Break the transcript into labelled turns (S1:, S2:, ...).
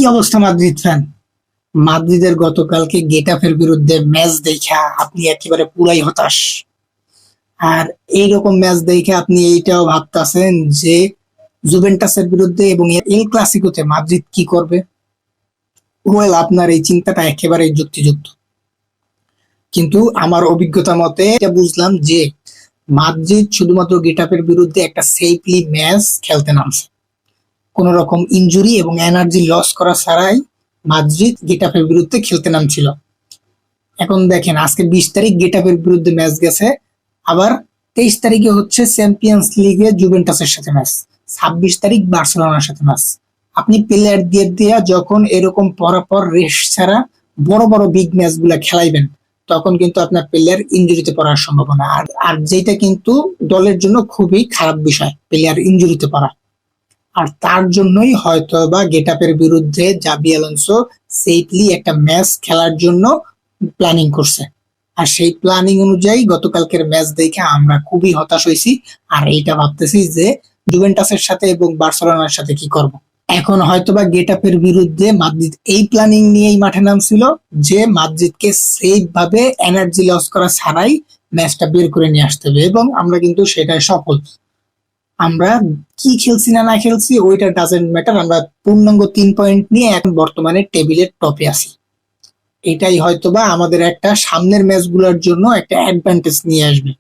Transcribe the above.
S1: কি অবস্থা Madrid fan? মাদ্রিদের গতকালকে গেটাফের বিরুদ্ধে ম্যাচ দেখা আপনি একেবারে পুরাই হতাশ। আর এইরকম ম্যাচ দেখে আপনি এইটাও ভাবতাছেন যে জুভেন্টাসের বিরুদ্ধে এবং এল ক্লাসিকোতে মাদ্রিদ কি করবে। ওয়েল, আপনার এই চিন্তাটা একেবারেই যুক্তিযুক্ত, কিন্তু আমার অভিজ্ঞতা মতে এটা বুঝলাম যে মাদ্রিদ শুধুমাত্র গেটাফের বিরুদ্ধে একটা সেফলি ম্যাচ খেলতে নামছে। কোন রকম ইনজুরি এবং এনার্জি লস করা ছাড়াই মাদ্রিদ গেটাফের বিরুদ্ধে খেলতে নামছিল। এখন দেখেন, আজকে 20 তারিখ গেটাফের বিরুদ্ধে ম্যাচ গেছে, আবার 23 তারিখে হচ্ছে চ্যাম্পিয়ন্স লিগে জুভেন্টাসের সাথে ম্যাচ, 26 তারিখ বার্সেলোনার সাথে ম্যাচ। আপনি প্লেয়ার দিয়ে দিয়া যখন এরকম পরপর রেস্ট ছাড়া বড় বড় বিগ ম্যাচ গুলা খেলাইবেন, তখন কিন্তু আপনার প্লেয়ার ইনজুরিতে পড়ার সম্ভাবনা। আর আর যেটা কিন্তু দলের জন্য খুবই খারাপ বিষয়, প্লেয়ার ইনজুরিতে পড়া। আর তার জন্যই হয়তো বা গেটাফের বিরুদ্ধে জাবি আলোনসো সেফলি একটা ম্যাচ খেলার জন্য প্ল্যানিং করছে। আর সেই প্ল্যানিং অনুযায়ী গতকালকের ম্যাচ দেখে আমরা খুবই হতাশ হয়েছি। আর এইটা ভাবতেছি যে জুভেন্টাসের সাথে এবং বার্সেলোনার সাথে কি করব। এখন হয়তোবা গেটাফের বিরুদ্ধে মাদ্রিদ এই প্ল্যানিং নিয়েই মাঠে নামছিল যে মাদ্রিদকে সেফ ভাবে এনার্জি লস করা ছাড়াই ম্যাচটা বের করে নিয়ে আসতে হবে, এবং আমরা কিন্তু সেটাই সফল। আমরা কি খেলছি না না খেলছি ওইটা ডাজেন্ট ম্যাটার, আমরা পূর্ণাঙ্গ 3 পয়েন্ট নিয়ে এখন বর্তমানে টেবিলের টপে আছি। এটাই হয়তোবা আমাদের একটা সামনের ম্যাচগুলোর জন্য একটা অ্যাডভান্টেজ নিয়ে আসবে।